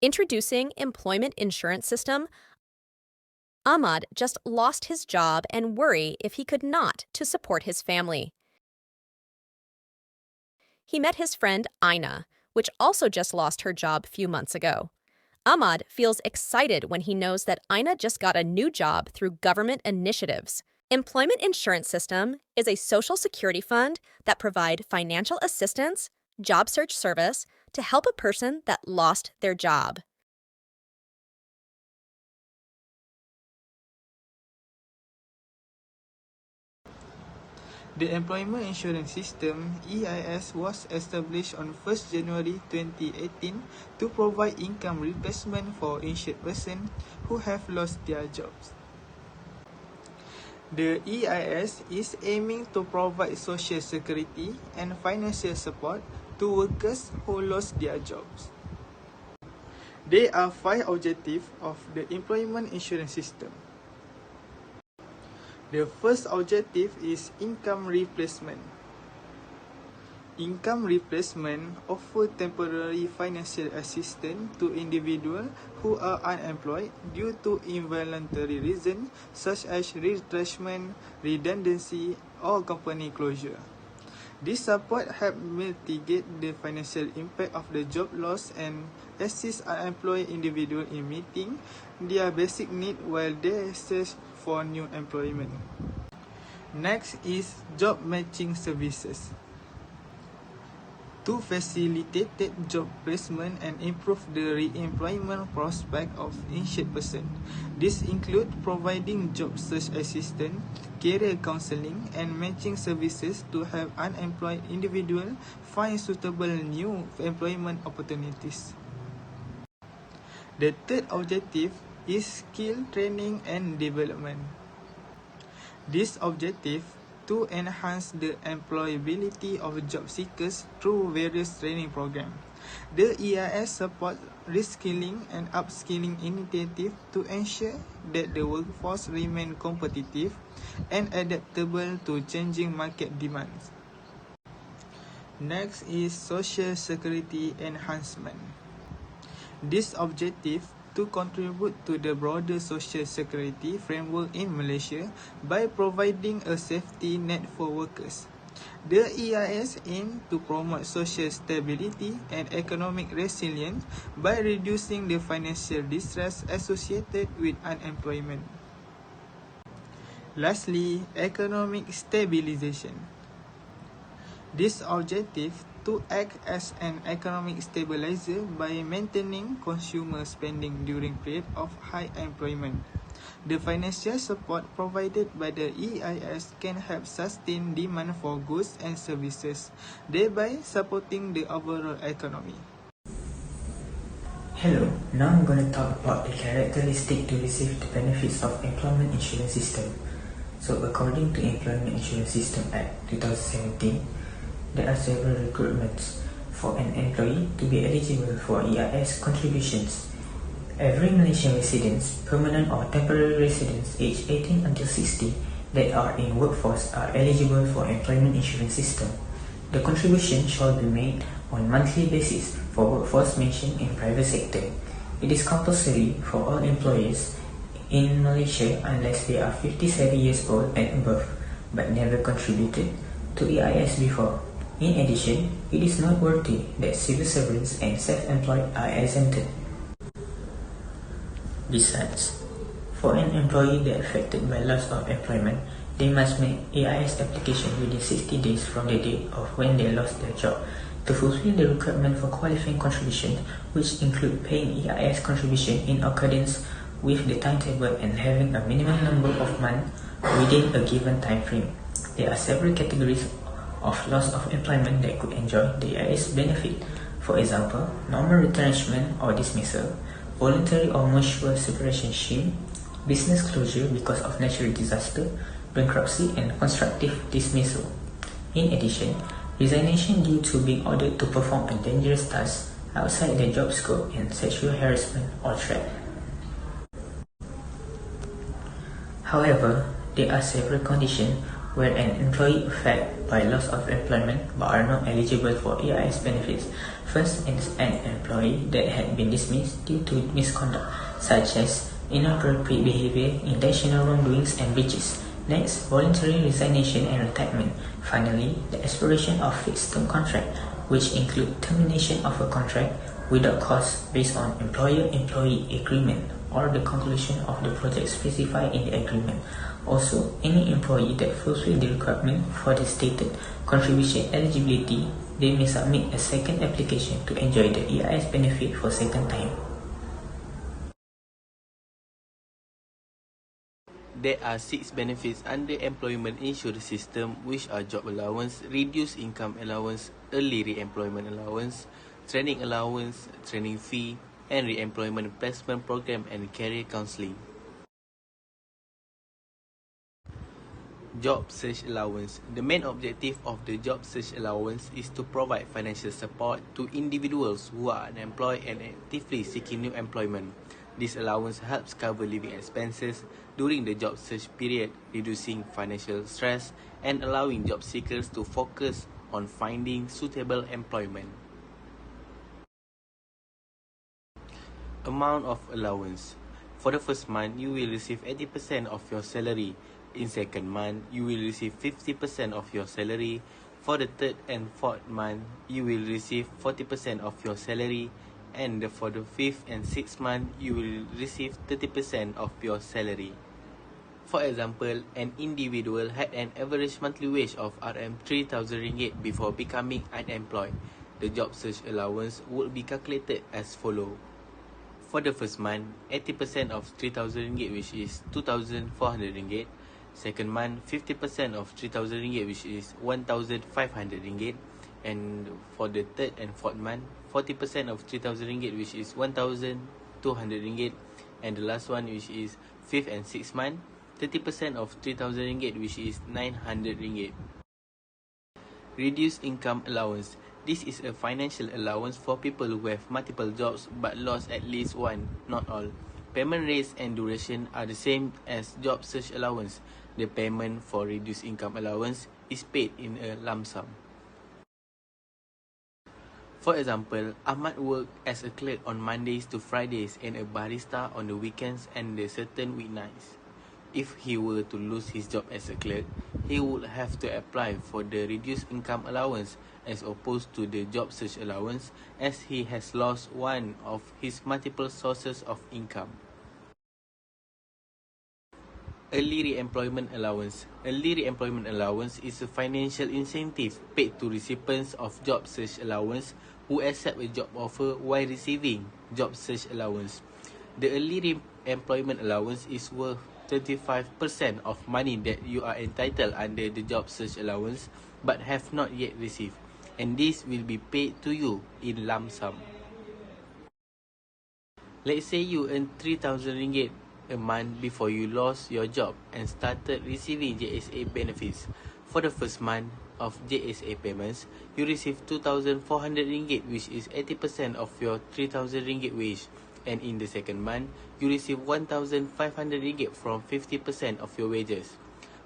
Introducing Employment Insurance System, Ahmad just lost his job and worry if he could not to support his family. He met his friend Aina, which also just lost her job a few months ago. Ahmad feels excited when he knows that Aina just got a new job through government initiatives. Employment Insurance System is a social security fund that provides financial assistance, job search service to help a person that lost their job. The Employment Insurance System (EIS) was established on 1st January 2018 to provide income replacement for insured persons who have lost their jobs. The EIS is aiming to provide social security and financial support to workers who lost their jobs. There are 5 objectives of the Employment Insurance System. The first objective is income replacement. Income replacement offers temporary financial assistance to individuals who are unemployed due to involuntary reasons such as retrenchment, redundancy, or company closure. This support helps mitigate the financial impact of the job loss and assist unemployed individuals in meeting their basic needs while they search for new employment. Next is job matching services. To facilitate job placement and improve the re-employment prospect of insured persons, this includes providing job search assistance, career counseling, and matching services to help unemployed individuals find suitable new employment opportunities. The third objective is skill training and development. This objective to enhance the employability of job seekers through various training programs. The EIS supports reskilling and upskilling initiatives to ensure that the workforce remains competitive and adaptable to changing market demands. Next is social security enhancement. This objective to contribute to the broader social security framework in Malaysia by providing a safety net for workers. The EIS aims to promote social stability and economic resilience by reducing the financial distress associated with unemployment. Lastly, economic stabilization. This objective to act as an economic stabilizer by maintaining consumer spending during periods of high employment. The financial support provided by the EIS can help sustain demand for goods and services, thereby supporting the overall economy. Hello, now I'm going to talk about the characteristics to receive the benefits of Employment Insurance System. So according to Employment Insurance System Act 2017, there are several requirements for an employee to be eligible for EIS contributions. Every Malaysian residents, permanent or temporary residents aged 18 until 60 that are in workforce are eligible for Employment Insurance System. The contribution shall be made on monthly basis for workforce mentioned in private sector. It is compulsory for all employees in Malaysia unless they are 57 years old and above but never contributed to EIS before. In addition, it is noteworthy that civil servants and self-employed are exempted. Besides, for an employee that affected by loss of employment, they must make EIS application within 60 days from the date of when they lost their job to fulfill the requirement for qualifying contributions, which include paying EIS contribution in accordance with the timetable and having a minimum number of months within a given time frame. There are several categories of loss of employment that could enjoy the EIS benefit. For example, normal retrenchment or dismissal, voluntary or mutual separation scheme, business closure because of natural disaster, bankruptcy, and constructive dismissal. In addition, resignation due to being ordered to perform a dangerous task outside their job scope and sexual harassment or threat. However, there are several conditions where an employee affected by loss of employment but are not eligible for EIS benefits. First, is an employee that had been dismissed due to misconduct, such as inappropriate behavior, intentional wrongdoings, and breaches. Next, voluntary resignation and retirement. Finally, the expiration of fixed-term contract, which include termination of a contract without cause based on employer-employee agreement or the conclusion of the project specified in the agreement. Also, any employee that fulfills the requirement for the stated contribution eligibility, they may submit a second application to enjoy the EIS benefit for second time. There are 6 benefits under employment insurance system, which are job allowance, reduced income allowance, early re-employment allowance, training allowance, training fee, and re-employment placement program and career counselling. Job search allowance. The main objective of the job search allowance is to provide financial support to individuals who are unemployed and actively seeking new employment. This allowance helps cover living expenses during the job search period, reducing financial stress and allowing job seekers to focus on finding suitable employment. Amount of allowance. For the first month, you will receive 80% of your salary. In second month, you will receive 50% of your salary. For the third and fourth month, you will receive 40% of your salary. And for the fifth and sixth month, you will receive 30% of your salary. For example, an individual had an average monthly wage of Rm3,000 before becoming unemployed. The job search allowance would be calculated as follows. For the first month, 80% of 3,000 ringgit, which is 2,400 ringgit. Second month, 50% of 3,000 ringgit, which is 1,500 ringgit. And for the third and fourth month, 40% of 3,000 ringgit, which is 1,200 ringgit. And the last one, which is fifth and sixth month, 30% of 3,000 ringgit, which is 900 ringgit. Reduced income allowance. This is a financial allowance for people who have multiple jobs but lost at least one, not all. Payment rates and duration are the same as job search allowance. The payment for reduced income allowance is paid in a lump sum. For example, Ahmad worked as a clerk on Mondays to Fridays and a barista on the weekends and the certain weeknights. If he were to lose his job as a clerk, he would have to apply for the reduced income allowance as opposed to the job search allowance, as he has lost one of his multiple sources of income. Early re-employment allowance. Early re-employment allowance is a financial incentive paid to recipients of job search allowance who accept a job offer while receiving job search allowance. The early re-employment allowance is worth 35% of money that you are entitled under the job search allowance but have not yet received, and this will be paid to you in lump sum. Let's say you earn 3,000 ringgit a month before you lost your job and started receiving JSA benefits. For the first month of JSA payments, you receive 2,400 ringgit, which is 80% of your 3,000 ringgit wage. And in the second month, you receive 1,500 ringgit from 50% of your wages.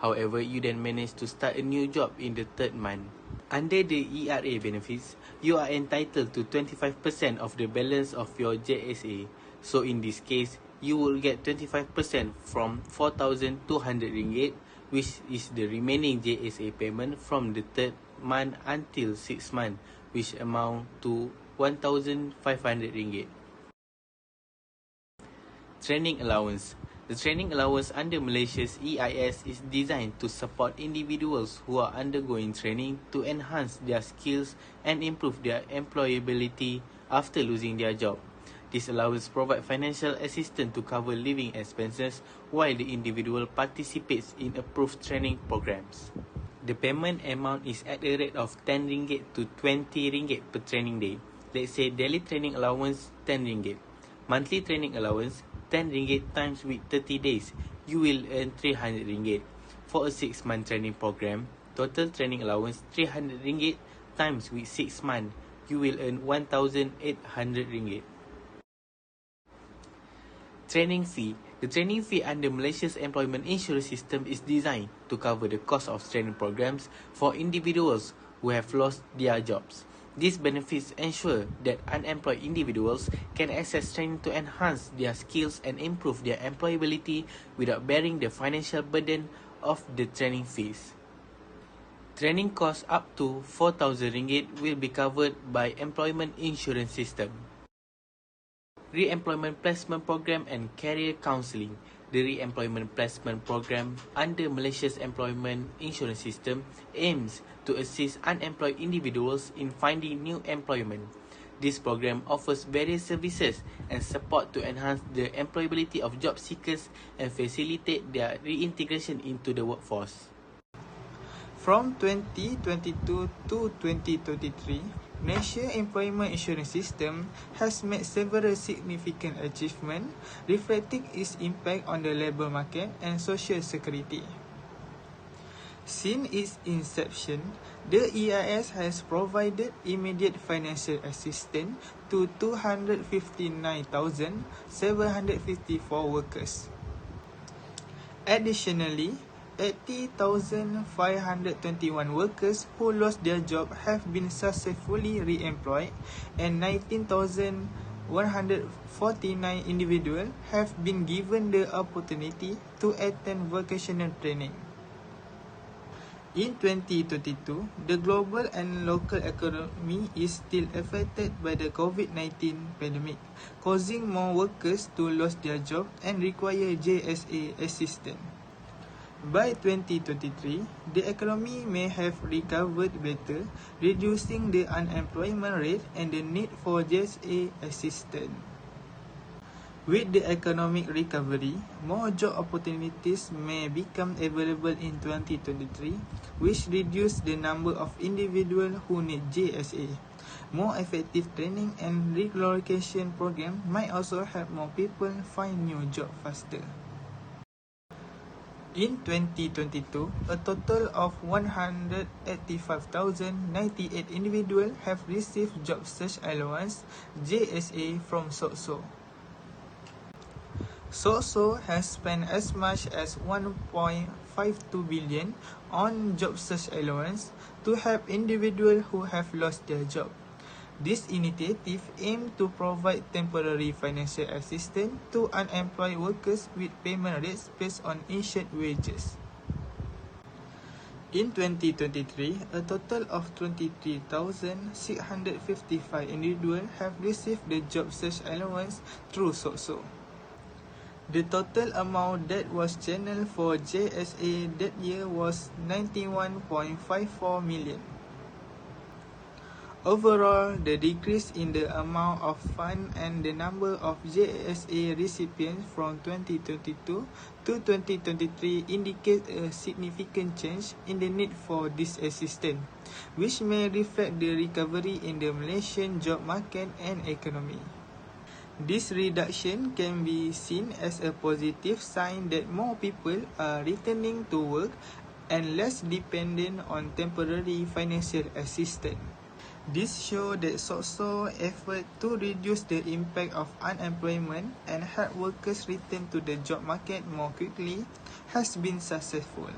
However, you then manage to start a new job in the third month. Under the ERA benefits, you are entitled to 25% of the balance of your JSA. So in this case, you will get 25% from 4,200 ringgit, which is the remaining JSA payment from the third month until 6th month, which amount to 1,500 ringgit. Training allowance. The training allowance under Malaysia's EIS is designed to support individuals who are undergoing training to enhance their skills and improve their employability after losing their job. This allowance provides financial assistance to cover living expenses while the individual participates in approved training programs. The payment amount is at a rate of 10 ringgit to 20 ringgit per training day. Let's say daily training allowance 10 ringgit. Monthly training allowance 10 ringgit times with 30 days, you will earn 300 ringgit. For a 6-month training program, total training allowance 300 ringgit times with 6 months, you will earn 1,800 ringgit. Training fee. The training fee under Malaysia's employment insurance system is designed to cover the cost of training programs for individuals who have lost their jobs. These benefits ensure that unemployed individuals can access training to enhance their skills and improve their employability without bearing the financial burden of the training fees. Training costs up to RM4,000 will be covered by employment insurance system. Re-employment placement program and career counselling. The re-employment placement program under Malaysia's employment insurance system aims to assist unemployed individuals in finding new employment. This program offers various services and support to enhance the employability of job seekers and facilitate their reintegration into the workforce. From 2022 to 2023, Malaysia Employment Insurance System has made several significant achievements, reflecting its impact on the labour market and social security. Since its inception, the EIS has provided immediate financial assistance to 259,754 workers. Additionally, 80,521 workers who lost their job have been successfully re-employed, and 19,149 individuals have been given the opportunity to attend vocational training. In 2022, the global and local economy is still affected by the COVID-19 pandemic, causing more workers to lose their job and require JSA assistance. By 2023, the economy may have recovered better, reducing the unemployment rate and the need for JSA assistance. With the economic recovery, more job opportunities may become available in 2023, which reduce the number of individuals who need JSA. More effective training and relocation programs might also help more people find new jobs faster. In 2022, a total of 185,098 individuals have received Job Search Allowance (JSA) from SOCSO. SOCSO has spent as much as 1.52 billion on Job Search Allowance to help individuals who have lost their job. This initiative aims to provide temporary financial assistance to unemployed workers with payment rates based on insured wages. In 2023, a total of 23,655 individuals have received the Job Search Allowance through SOCSO. The total amount that was channeled for JSA that year was 91.54 million. Overall, the decrease in the amount of funds and the number of JSA recipients from 2022 to 2023 indicate a significant change in the need for this assistance, which may reflect the recovery in the Malaysian job market and economy. This reduction can be seen as a positive sign that more people are returning to work and less dependent on temporary financial assistance. This shows that SOCSO's effort to reduce the impact of unemployment and help workers return to the job market more quickly has been successful.